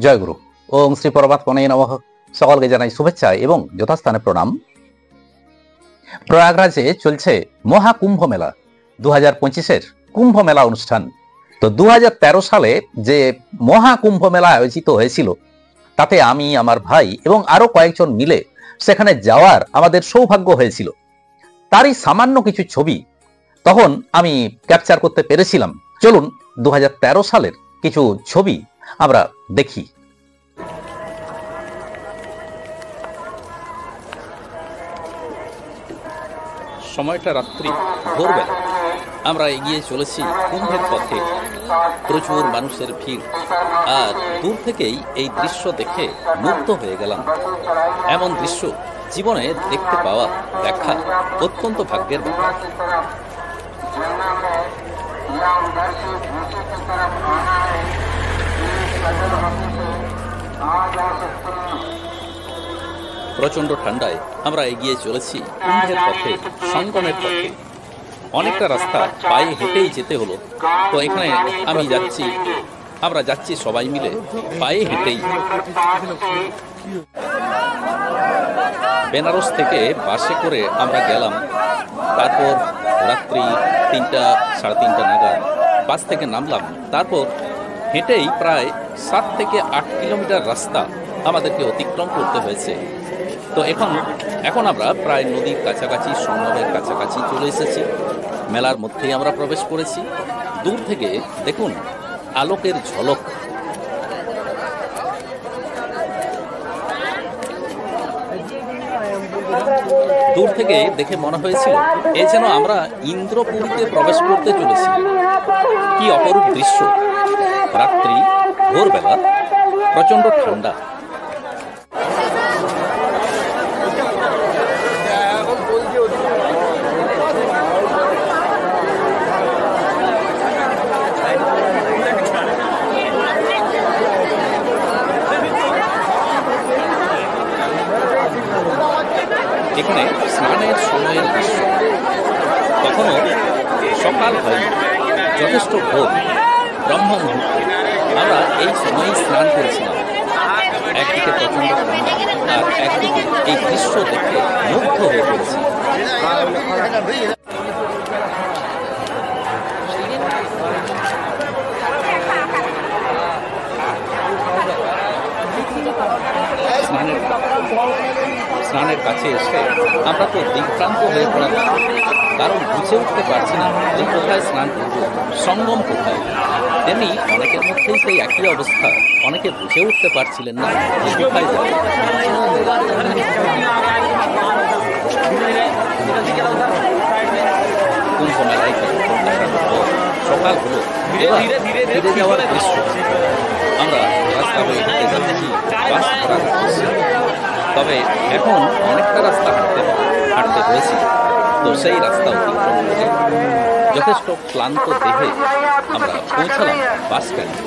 জয়গুরু। ওম শ্রী পরমাত্মনে নমঃ। সকলকে জানাই শুভেচ্ছা এবং যথাস্থানে প্রণাম। প্রয়াগরাজে চলছে মহাকুম্ভ মেলা, 2025-এর কুম্ভ মেলা অনুষ্ঠান। তো 2013 সালে যে মহাকুম্ভ মেলা আয়োজিত হয়েছিল, তাতে আমি, আমার ভাই এবং আরো কয়েকজন মিলে সেখানে যাওয়ার আমাদের সৌভাগ্য হয়েছিল। তারই সামান্য কিছু ছবি তখন আমি ক্যাপচার করতে পেরেছিলাম। চলুন 2013 সালের কিছু ছবি আমরা দেখি। সময়টা রাত্রি, ভোরবেলা। আমরা এগিয়ে চলেছি কুম্ভের পথে। প্রচুর মানুষের ভিড়, আর দূর থেকেই এই দৃশ্য দেখে মুগ্ধ হয়ে গেলাম। এমন দৃশ্য জীবনে দেখতে পাওয়া, দেখা অত্যন্ত ভাগ্যের ব্যাপার। প্রচন্ড ঠান্ডায় আমরা এগিয়ে চলেছি কুম্ভের পথে, সঙ্গমের পথে। অনেকটা রাস্তা পায়ে হেঁটেই যেতে হলো। তো এখানে আমরা যাচ্ছি সবাই মিলে পায়ে হেঁটেই। বেনারস থেকে বাসে করে আমরা গেলাম। তারপর রাত্রি 3টা, সাড়ে 3টা নাগাদ বাস থেকে নামলাম। তারপর হেঁটেই প্রায় 7 থেকে 8 কিলোমিটার রাস্তা আমাদেরকে অতিক্রম করতে হয়েছে। তো এখন আমরা প্রায় নদীর কাছাকাছি, সঙ্গমের কাছাকাছি চলে এসেছি। মেলার মধ্যেই আমরা প্রবেশ করেছি। দূর থেকে দেখুন আলোকের ঝলক। দূর থেকে দেখে মনে হয়েছিল এ যেন আমরা ইন্দ্রপুরীতে প্রবেশ করতে চলেছি। কি অপরূপ দৃশ্য! রাত্রি, ভোরবেলা, প্রচন্ড ঠান্ডা। এখানে স্নানের সময়ের দৃশ্য। কখনো সকাল হয়, যথেষ্ট ভোর, ব্রহ্ম মুহূর্তে আমরা এই সময়ে স্নান করেছিলাম। একদিকে প্রচন্ড ঠান্ডা, আর একদিকে এই দৃশ্য দেখে মুগ্ধ হয়ে পড়েছি। স্নানের কাছে এসে আমরা তো দিকভ্রান্ত হয়ে পড়লাম, কারণ বুঝে উঠতে পারছি না যে কোথায় স্নান করব, সঙ্গম কোথায়। তেমনি অনেকের মধ্যেই সেই একই অবস্থা। অনেকে বুঝে উঠতে পারছিলেন না যে কোথায় যাবে। কুম্ভ মেলায় সকাল হলো, এবার ফিরে যাওয়ার দৃশ্য। আমরা রাস্তা হয়ে হেঁটে যাচ্ছি, বাস ধরার উদ্দেশ্যে। তবে এখন অনেকটা রাস্তা হাঁটতে হয়েছে। তো সেই রাস্তা অতিক্রম করে যথেষ্ট ক্লান্ত দেহে আমরা পৌঁছালাম বাস স্ট্যান্ডে।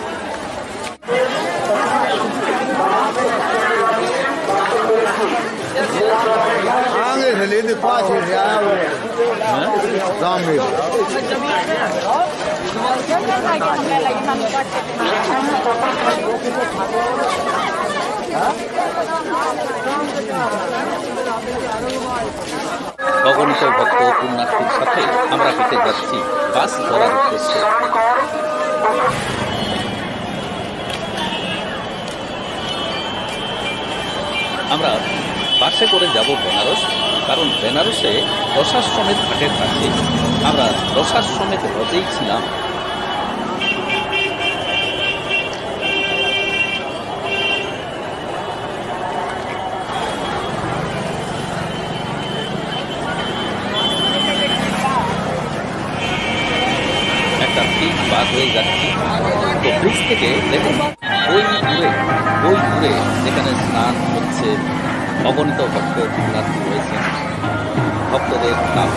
অগণিত ভক্ত পুণ্যার্থীর সাথে আমরা হেঁটে যাচ্ছি বাস ধরার উদ্দেশ্যে। আমরা বাসে করে যাব বেনারস, কারণ বেনারসে রসাশ্রমের ঘাটের কাছে। আমরা রসাশ্রমের হতেই ছিলাম। একটা ব্রিজ পার হয়ে যাচ্ছি। তো ব্রিজ থেকে দেখুন ওই দূরে যেখানে স্নান হচ্ছে, অগণিত ভক্ত পুণ্যার্থী রয়েছে। ভক্তদের নাম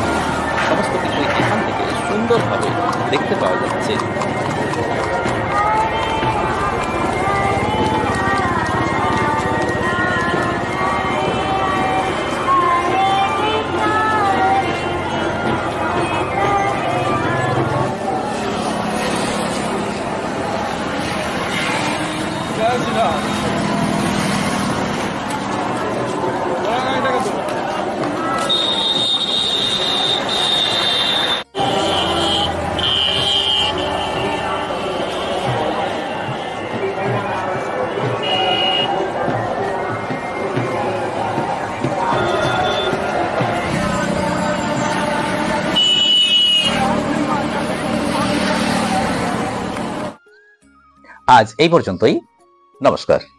সমস্ত কিছু এখান থেকে সুন্দরভাবে দেখতে পাওয়া যাচ্ছে। আজ এই পর্যন্তই। নমস্কার।